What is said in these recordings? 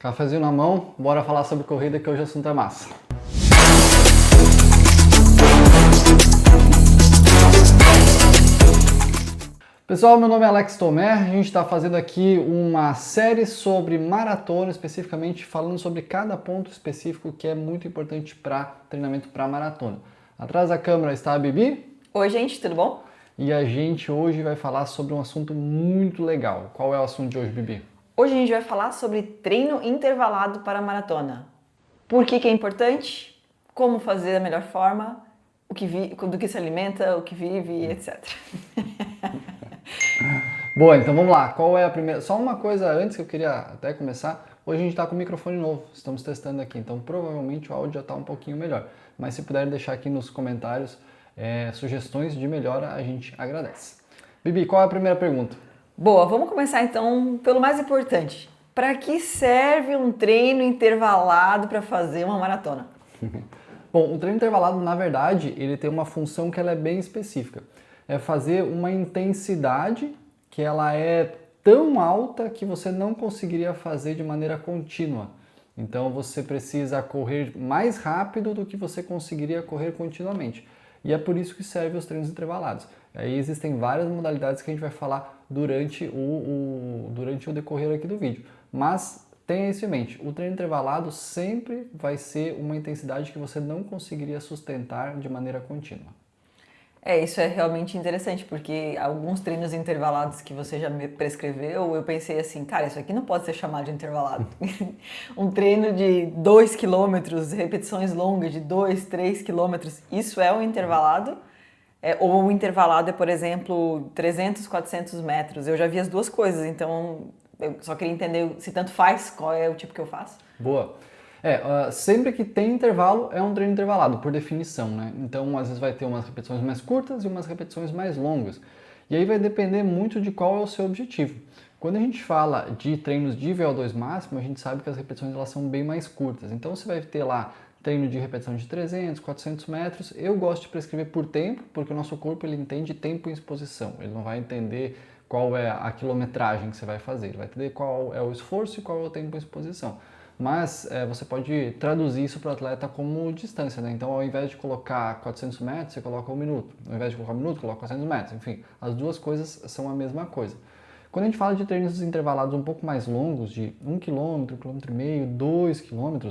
Cafezinho na mão, bora falar sobre corrida que hoje o assunto é massa. Pessoal, meu nome é Alex Tomé, a gente está fazendo aqui uma série sobre maratona, especificamente falando sobre cada ponto específico que é muito importante para treinamento para maratona. Atrás da câmera está a Bibi. Oi gente, tudo bom? E a gente hoje vai falar sobre um assunto muito legal. Qual é o assunto de hoje, Bibi? Hoje a gente vai falar sobre treino intervalado para maratona. Por que é importante? Como fazer da melhor forma? Do que se alimenta, o que vive, etc. Boa, então vamos lá. Qual é a primeira? Só uma coisa antes que eu queria até começar. Hoje a gente está com o microfone novo, estamos testando aqui, então provavelmente o áudio já está um pouquinho melhor. Mas se puder deixar aqui nos comentários sugestões de melhora, a gente agradece. Bibi, qual é a primeira pergunta? Boa, vamos começar então pelo mais importante. Para que serve um treino intervalado para fazer uma maratona? Bom, o treino intervalado, na verdade, ele tem uma função que ela é bem específica. É fazer uma intensidade que ela é tão alta que você não conseguiria fazer de maneira contínua. Então você precisa correr mais rápido do que você conseguiria correr continuamente. E é por isso que servem os treinos intervalados. Aí existem várias modalidades que a gente vai falar durante o decorrer aqui do vídeo. Mas tenha isso em mente, o treino intervalado sempre vai ser uma intensidade que você não conseguiria sustentar de maneira contínua. Isso é realmente interessante, porque alguns treinos intervalados que você já me prescreveu, eu pensei assim, cara, isso aqui não pode ser chamado de intervalado. Um treino de 2 km, repetições longas de 2, 3 km, isso é um intervalado? Ou o intervalado é, por exemplo, 300, 400 metros. Eu já vi as duas coisas, então eu só queria entender se tanto faz, qual é o tipo que eu faço. Boa. Sempre que tem intervalo é um treino intervalado, por definição, né? Então, às vezes vai ter umas repetições mais curtas e umas repetições mais longas. E aí vai depender muito de qual é o seu objetivo. Quando a gente fala de treinos de VO2 máximo, a gente sabe que as repetições elas são bem mais curtas. Então, você vai ter lá treino de repetição de 300, 400 metros. Eu gosto de prescrever por tempo, porque o nosso corpo ele entende tempo em exposição. Ele não vai entender qual é a quilometragem que você vai fazer. Ele vai entender qual é o esforço e qual é o tempo em exposição. Mas você pode traduzir isso para o atleta como distância, né? Então, ao invés de colocar 400 metros, você coloca 1 minuto. Ao invés de colocar 1 minuto, coloca 400 metros. Enfim, as duas coisas são a mesma coisa. Quando a gente fala de treinos intervalados um pouco mais longos, de 1 km, 1,5 km, 2 km,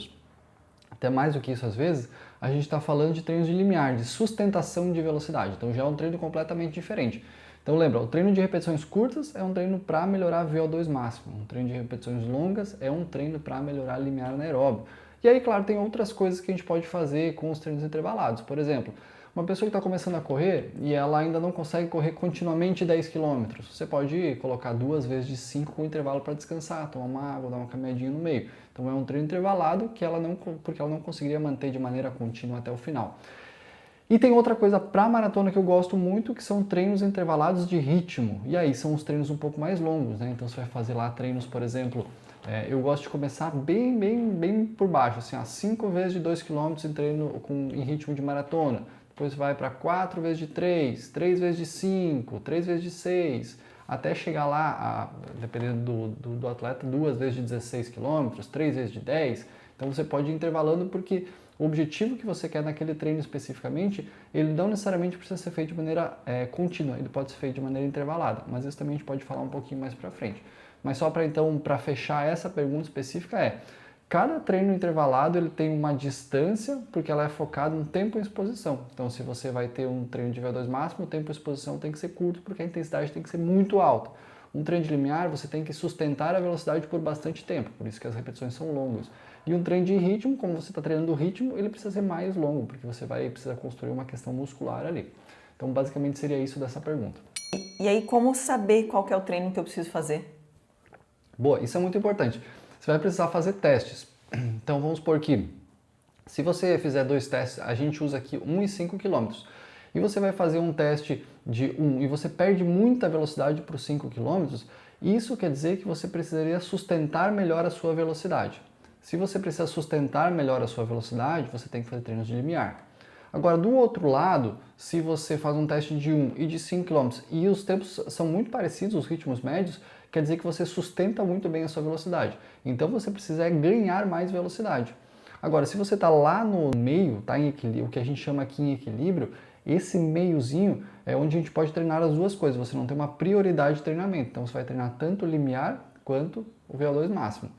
até mais do que isso às vezes, a gente está falando de treinos de limiar, de sustentação de velocidade. Então, já é um treino completamente diferente. Então lembra, o treino de repetições curtas é um treino para melhorar VO2 máximo, um treino de repetições longas é um treino para melhorar limiar anaeróbio. E aí, claro, tem outras coisas que a gente pode fazer com os treinos intervalados. Por exemplo, uma pessoa que está começando a correr e ela ainda não consegue correr continuamente 10 km, você pode colocar 2 vezes de 5 com intervalo para descansar, tomar uma água, dar uma caminhadinha no meio. Então é um treino intervalado porque ela não conseguiria manter de maneira contínua até o final. E tem outra coisa para maratona que eu gosto muito, que são treinos intervalados de ritmo. E aí são os treinos um pouco mais longos, né? Então você vai fazer lá treinos, por exemplo, eu gosto de começar bem por baixo, assim, 5 vezes de 2 km em treino em ritmo de maratona. Depois vai para 4 vezes de 3, 3 vezes de 5, 3 vezes de 6, até chegar lá, dependendo do atleta, 2 vezes de 16 km, 3 vezes de 10. Então você pode ir intervalando porque o objetivo que você quer naquele treino especificamente, ele não necessariamente precisa ser feito de maneira contínua, ele pode ser feito de maneira intervalada, mas isso também a gente pode falar um pouquinho mais para frente. Mas só para fechar essa pergunta específica cada treino intervalado ele tem uma distância, porque ela é focada no tempo em exposição. Então se você vai ter um treino de VO2 máximo, o tempo em exposição tem que ser curto, porque a intensidade tem que ser muito alta. Um treino de limiar, você tem que sustentar a velocidade por bastante tempo, por isso que as repetições são longas. E um treino de ritmo, como você está treinando o ritmo, ele precisa ser mais longo, porque você vai precisar construir uma questão muscular ali. Então, basicamente, seria isso dessa pergunta. E aí, como saber qual que é o treino que eu preciso fazer? Boa, isso é muito importante. Você vai precisar fazer testes. Então, vamos supor que, se você fizer 2 testes, a gente usa aqui 1 e 5 km. E você vai fazer um teste de 1 e você perde muita velocidade para os 5 km, isso quer dizer que você precisaria sustentar melhor a sua velocidade. Se você precisa sustentar melhor a sua velocidade, você tem que fazer treinos de limiar. Agora, do outro lado, se você faz um teste de 1 e de 5 km e os tempos são muito parecidos, os ritmos médios, quer dizer que você sustenta muito bem a sua velocidade. Então você precisa ganhar mais velocidade. Agora, se você está lá no meio, está em equilíbrio, o que a gente chama aqui em equilíbrio, esse meiozinho é onde a gente pode treinar as duas coisas. Você não tem uma prioridade de treinamento. Então você vai treinar tanto o limiar quanto o VO2 máximo.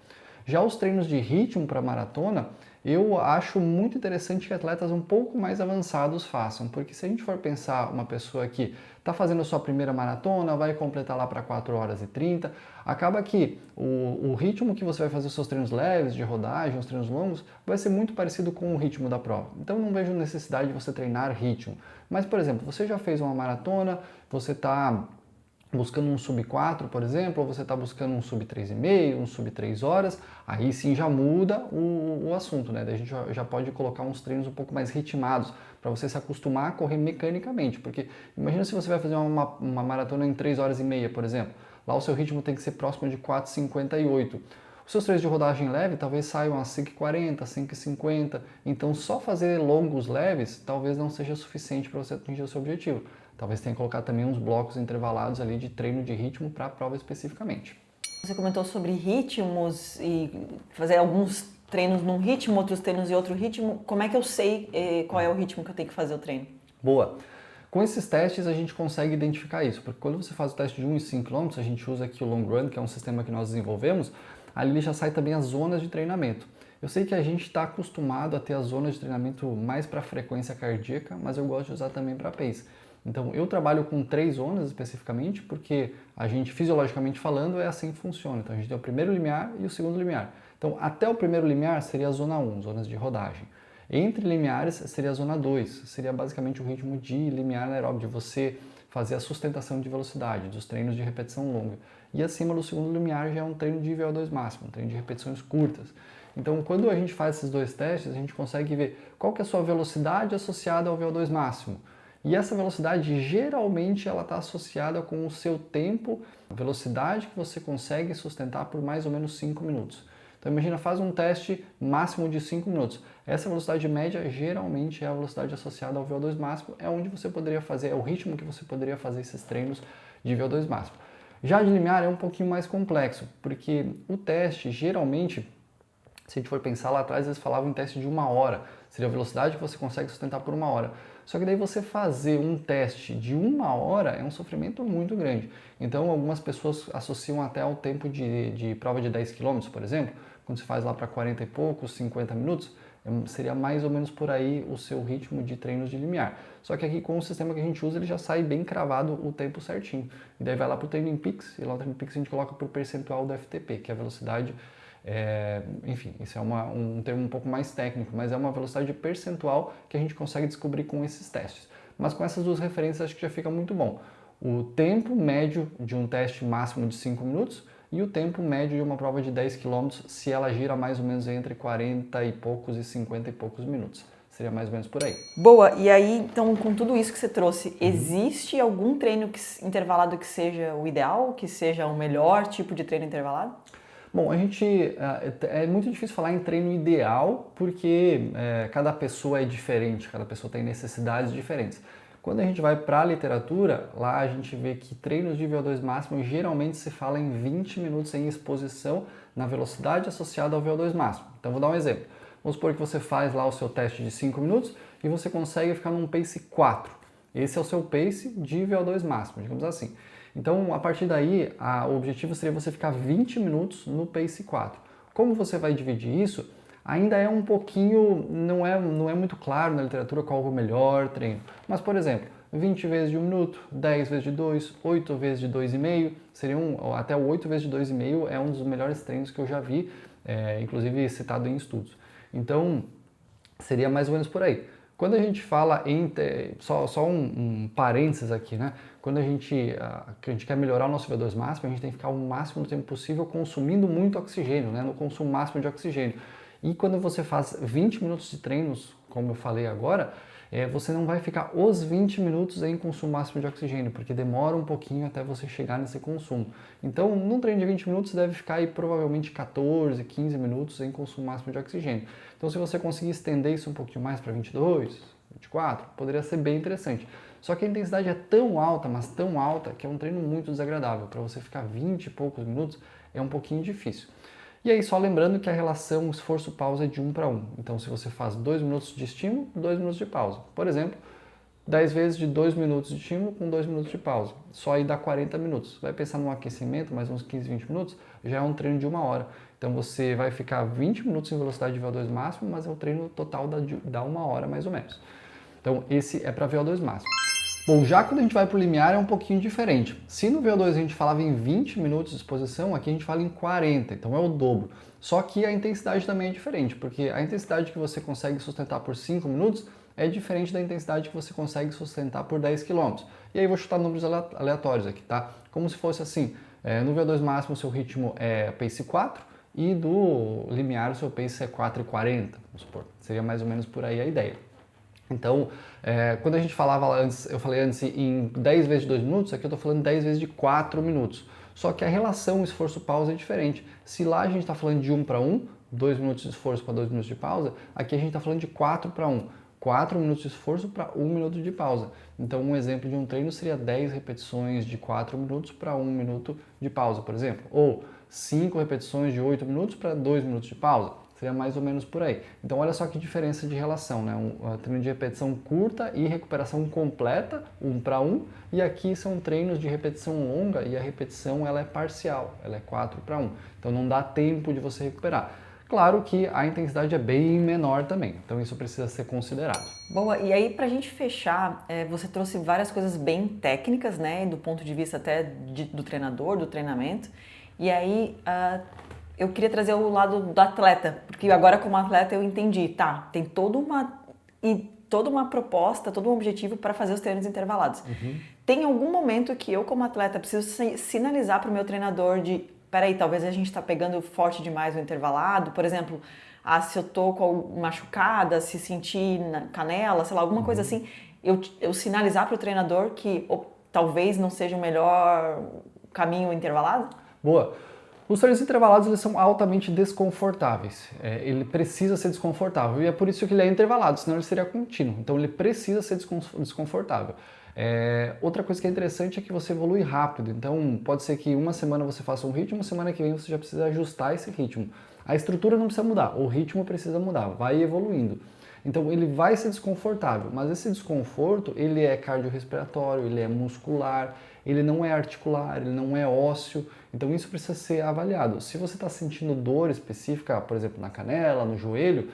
Já os treinos de ritmo para maratona, eu acho muito interessante que atletas um pouco mais avançados façam, porque se a gente for pensar uma pessoa que está fazendo a sua primeira maratona, vai completar lá para 4 horas e 30, acaba que o ritmo que você vai fazer os seus treinos leves, de rodagem, os treinos longos, vai ser muito parecido com o ritmo da prova. Então não vejo necessidade de você treinar ritmo. Mas, por exemplo, você já fez uma maratona, você está buscando um sub 4, por exemplo, ou você está buscando um sub 3,5, um sub 3 horas, aí sim já muda o assunto, né? Daí a gente já pode colocar uns treinos um pouco mais ritmados, para você se acostumar a correr mecanicamente, porque imagina se você vai fazer uma maratona em 3 horas e meia, por exemplo, lá o seu ritmo tem que ser próximo de 4,58. Os seus treinos de rodagem leve talvez saiam a 5,40, 5,50, então só fazer longos leves talvez não seja suficiente para você atingir o seu objetivo. Talvez tenha que colocar também uns blocos intervalados ali de treino de ritmo para a prova especificamente. Você comentou sobre ritmos e fazer alguns treinos num ritmo, outros treinos em outro ritmo. Como é que eu sei qual é o ritmo que eu tenho que fazer o treino? Boa! Com esses testes a gente consegue identificar isso, porque quando você faz o teste de 1 e 5 km, a gente usa aqui o Long Run, que é um sistema que nós desenvolvemos, ali já sai também as zonas de treinamento. Eu sei que a gente está acostumado a ter as zonas de treinamento mais para frequência cardíaca, mas eu gosto de usar também para pace. Então eu trabalho com 3 zonas especificamente, porque a gente, fisiologicamente falando, é assim que funciona. Então a gente tem o primeiro limiar e o segundo limiar. Então até o primeiro limiar seria a zona 1, zonas de rodagem. Entre limiares seria a zona 2, seria basicamente o ritmo de limiar anaeróbio, de você fazer a sustentação de velocidade, dos treinos de repetição longa. E acima do segundo limiar já é um treino de VO2 máximo, um treino de repetições curtas. Então, quando a gente faz esses dois testes, a gente consegue ver qual que é a sua velocidade associada ao VO2 máximo. E essa velocidade, geralmente, ela está associada com o seu tempo, a velocidade que você consegue sustentar por mais ou menos 5 minutos. Então, imagina, faz um teste máximo de 5 minutos. Essa velocidade média, geralmente, é a velocidade associada ao VO2 máximo, é onde você poderia fazer, é o ritmo que você poderia fazer esses treinos de VO2 máximo. Já de limiar é um pouquinho mais complexo, porque o teste, geralmente, se a gente for pensar lá atrás, eles falavam em teste de 1 hora, seria a velocidade que você consegue sustentar por 1 hora. Só que daí você fazer um teste de 1 hora é um sofrimento muito grande. Então algumas pessoas associam até ao tempo de prova de 10 km, por exemplo, quando você faz lá para 40 e poucos, 50 minutos, seria mais ou menos por aí o seu ritmo de treinos de limiar. Só que aqui com o sistema que a gente usa, ele já sai bem cravado o tempo certinho. E daí vai lá para o Training Peaks, e lá no Training Peaks a gente coloca por percentual do FTP, que é a velocidade. Enfim, isso é um termo um pouco mais técnico, mas é uma velocidade percentual que a gente consegue descobrir com esses testes. Mas com essas duas referências acho que já fica muito bom. O tempo médio de um teste máximo de 5 minutos e o tempo médio de uma prova de 10 km, se ela gira mais ou menos entre 40 e poucos e 50 e poucos minutos. Seria mais ou menos por aí. Boa, e aí, então, com tudo isso que você trouxe, existe algum treino intervalado que seja o ideal, que seja o melhor tipo de treino intervalado? Bom, é muito difícil falar em treino ideal porque cada pessoa é diferente, cada pessoa tem necessidades diferentes. Quando a gente vai para a literatura, lá a gente vê que treinos de VO2 máximo geralmente se fala em 20 minutos em exposição na velocidade associada ao VO2 máximo. Então vou dar um exemplo. Vamos supor que você faz lá o seu teste de 5 minutos e você consegue ficar num pace 4. Esse é o seu pace de VO2 máximo, digamos assim. Então, a partir daí, o objetivo seria você ficar 20 minutos no pace 4. Como você vai dividir isso, ainda é um pouquinho, não é muito claro na literatura qual é o melhor treino. Mas, por exemplo, 20 vezes de 1 minuto, 10 vezes de 2, 8 vezes de 2,5, até o 8 vezes de 2,5 é um dos melhores treinos que eu já vi, inclusive citado em estudos. Então, seria mais ou menos por aí. Quando a gente fala só um parênteses aqui, né? Quando a gente quer melhorar o nosso VO2 máximo, a gente tem que ficar o máximo do tempo possível consumindo muito oxigênio, né? No consumo máximo de oxigênio. E quando você faz 20 minutos de treinos, como eu falei agora, você não vai ficar os 20 minutos em consumo máximo de oxigênio, porque demora um pouquinho até você chegar nesse consumo. Então, num treino de 20 minutos, você deve ficar aí provavelmente 14, 15 minutos em consumo máximo de oxigênio. Então, se você conseguir estender isso um pouquinho mais para 22, 24, poderia ser bem interessante. Só que a intensidade é tão alta, mas tão alta, que é um treino muito desagradável. Para você ficar 20 e poucos minutos é um pouquinho difícil. E aí, só lembrando que a relação esforço-pausa é de 1 para 1. Então, se você faz 2 minutos de estímulo, 2 minutos de pausa. Por exemplo, 10 vezes de 2 minutos de estímulo com 2 minutos de pausa. Só aí dá 40 minutos. Vai pensar num aquecimento, mais uns 15, 20 minutos, já é um treino de 1 hora. Então você vai ficar 20 minutos em velocidade de VO2 máximo, mas é o treino total dá 1 hora mais ou menos. Então esse é para VO2 máximo. Bom, já quando a gente vai para o limiar é um pouquinho diferente. Se no VO2 a gente falava em 20 minutos de exposição, aqui a gente fala em 40, então é o dobro. Só que a intensidade também é diferente, porque a intensidade que você consegue sustentar por 5 minutos é diferente da intensidade que você consegue sustentar por 10 km. E aí eu vou chutar números aleatórios aqui, tá? Como se fosse assim, no VO2 máximo o seu ritmo é pace 4 e do limiar o seu pace é 4,40, vamos supor. Seria mais ou menos por aí a ideia. Então, quando a gente falava antes, eu falei antes em 10 vezes de 2 minutos, aqui eu estou falando 10 vezes de 4 minutos. Só que a relação esforço-pausa é diferente. Se lá a gente está falando de 1 para 1, 2 minutos de esforço para 2 minutos de pausa, aqui a gente está falando de 4 para 1. 4 minutos de esforço para 1 minuto de pausa. Então, um exemplo de um treino seria 10 repetições de 4 minutos para 1 minuto de pausa, por exemplo. Ou 5 repetições de 8 minutos para 2 minutos de pausa. Seria mais ou menos por aí. Então, olha só que diferença de relação, né? Um treino de repetição curta e recuperação completa, 1 para 1. E aqui são treinos de repetição longa e a repetição ela é parcial, ela é 4 para 1. Então, não dá tempo de você recuperar. Claro que a intensidade é bem menor também, então isso precisa ser considerado. Boa, e aí pra gente fechar, você trouxe várias coisas bem técnicas, né, do ponto de vista até do treinador, do treinamento, e aí eu queria trazer o lado do atleta, porque agora como atleta eu entendi, tá, tem toda uma proposta, todo um objetivo para fazer os treinos intervalados. Uhum. Tem algum momento que eu como atleta preciso sinalizar para o meu treinador de peraí, talvez a gente está pegando forte demais o intervalado, por exemplo, se eu tô com machucada, se sentir na canela, sei lá, alguma coisa assim, eu sinalizar para o treinador que talvez não seja o melhor caminho intervalado? Boa. Os treinos intervalados eles são altamente desconfortáveis. Ele precisa ser desconfortável e é por isso que ele é intervalado, senão ele seria contínuo. Então ele precisa ser desconfortável. Outra coisa que é interessante é que você evolui rápido, então pode ser que uma semana você faça um ritmo, semana que vem você já precisa ajustar esse ritmo. A estrutura não precisa mudar, o ritmo precisa mudar, vai evoluindo. Então ele vai ser desconfortável, mas esse desconforto ele é cardiorrespiratório, ele é muscular, ele não é articular, ele não é ósseo, então isso precisa ser avaliado. Se você está sentindo dor específica, por exemplo, na canela, no joelho,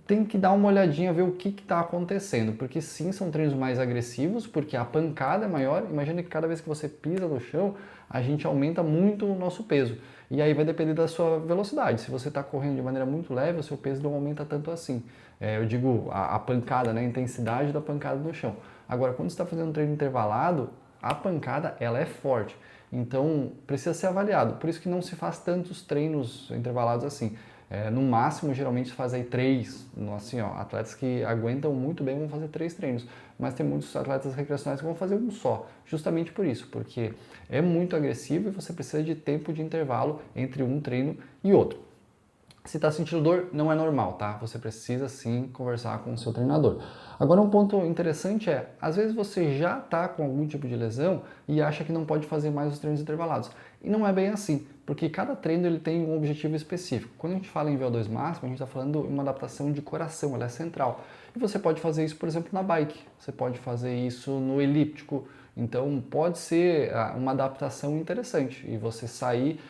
tem que dar uma olhadinha, ver o que está acontecendo, porque sim, são treinos mais agressivos, porque a pancada é maior. Imagina que cada vez que você pisa no chão, a gente aumenta muito o nosso peso, e aí vai depender da sua velocidade. Se você está correndo de maneira muito leve, o seu peso não aumenta tanto assim. Eu digo a pancada, né? A intensidade da pancada no chão. Agora, quando você está fazendo um treino intervalado, a pancada ela é forte, então precisa ser avaliado. Por isso que não se faz tantos treinos intervalados assim. No máximo, geralmente se faz aí 3, assim, atletas que aguentam muito bem vão fazer 3 treinos, mas tem muitos atletas recreacionais que vão fazer um só, justamente por isso, porque é muito agressivo e você precisa de tempo de intervalo entre um treino e outro. Se está sentindo dor, não é normal, tá? Você precisa sim conversar com o seu treinador. Agora um ponto interessante às vezes você já está com algum tipo de lesão e acha que não pode fazer mais os treinos intervalados. E não é bem assim, porque cada treino ele tem um objetivo específico. Quando a gente fala em VO2 máximo, a gente está falando em uma adaptação de coração, ela é central. E você pode fazer isso, por exemplo, na bike, você pode fazer isso no elíptico. Então pode ser uma adaptação interessante e você sair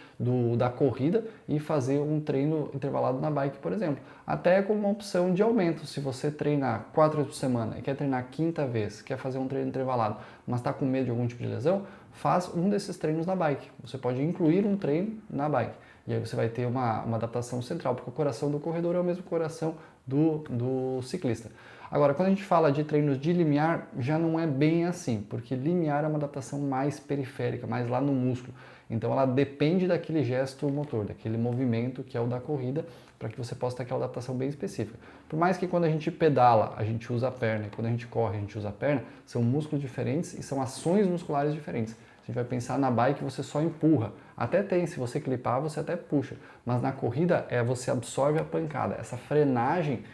da corrida e fazer um treino intervalado na bike, por exemplo. Até como uma opção de aumento. Se você treina 4 vezes por semana e quer treinar a 5ª vez, quer fazer um treino intervalado, mas está com medo de algum tipo de lesão, faz um desses treinos na bike. Você pode incluir um treino na bike. E aí você vai ter uma adaptação central, porque o coração do corredor é o mesmo coração do ciclista. Agora, quando a gente fala de treinos de limiar, já não é bem assim, porque limiar é uma adaptação mais periférica, mais lá no músculo. Então ela depende daquele gesto motor, daquele movimento que é o da corrida, para que você possa ter aquela adaptação bem específica. Por mais que quando a gente pedala, a gente usa a perna, e quando a gente corre, a gente usa a perna, são músculos diferentes e são ações musculares diferentes. A gente vai pensar na bike, você só empurra. Até tem, se você clipar, você até puxa. Mas na corrida, você absorve a pancada. Essa frenagem,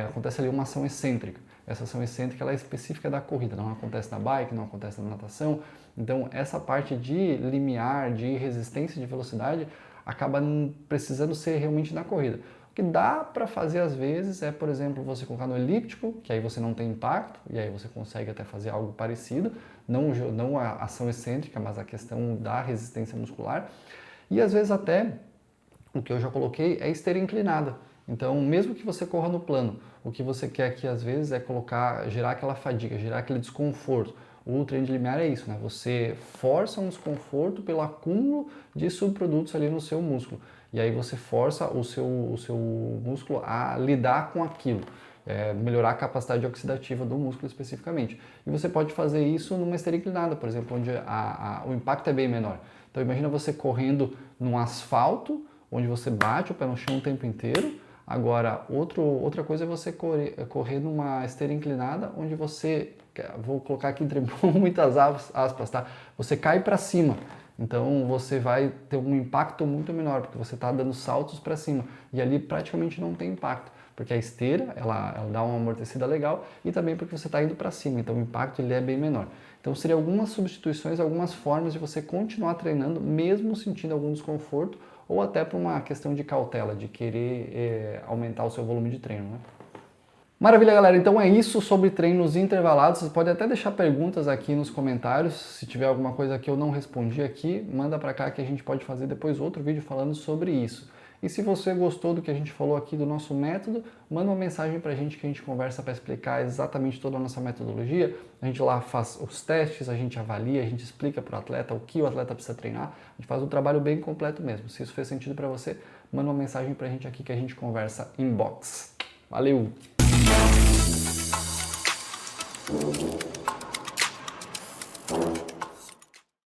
acontece ali uma ação excêntrica. essa ação excêntrica ela é específica da corrida, não acontece na bike, não acontece na natação. Então, essa parte de limiar, de resistência de velocidade, acaba precisando ser realmente na corrida. O que dá para fazer às vezes é, por exemplo, você colocar no elíptico, que aí você não tem impacto, e aí você consegue até fazer algo parecido, não a ação excêntrica, mas a questão da resistência muscular. E às vezes até, o que eu já coloquei é esteira inclinada. Então, mesmo que você corra no plano, o que você quer aqui às vezes é gerar aquela fadiga, gerar aquele desconforto. O treino de limiar é isso, né? Você força um desconforto pelo acúmulo de subprodutos ali no seu músculo. E aí você força o seu músculo a lidar com aquilo, melhorar a capacidade oxidativa do músculo especificamente. E você pode fazer isso numa esteira inclinada, por exemplo, onde o impacto é bem menor. Então imagina você correndo num asfalto, onde você bate o pé no chão o tempo inteiro. Agora, outra coisa é você correr numa esteira inclinada, onde você, vou colocar aqui entre muitas aspas, tá? Você cai para cima. Então você vai ter um impacto muito menor, porque você está dando saltos para cima. E ali praticamente não tem impacto, porque a esteira ela dá uma amortecida legal e também porque você está indo para cima, então o impacto ele é bem menor. Então seriam algumas substituições, algumas formas de você continuar treinando, mesmo sentindo algum desconforto, ou até por uma questão de cautela, de querer aumentar o seu volume de treino, né? Maravilha, galera. Então é isso sobre treinos intervalados. Vocês podem até deixar perguntas aqui nos comentários. Se tiver alguma coisa que eu não respondi aqui, manda para cá que a gente pode fazer depois outro vídeo falando sobre isso. E se você gostou do que a gente falou aqui do nosso método, manda uma mensagem para a gente que a gente conversa para explicar exatamente toda a nossa metodologia. A gente lá faz os testes, a gente avalia, a gente explica para o atleta o que o atleta precisa treinar. A gente faz um trabalho bem completo mesmo. Se isso fez sentido para você, manda uma mensagem para a gente aqui que a gente conversa inbox. Valeu!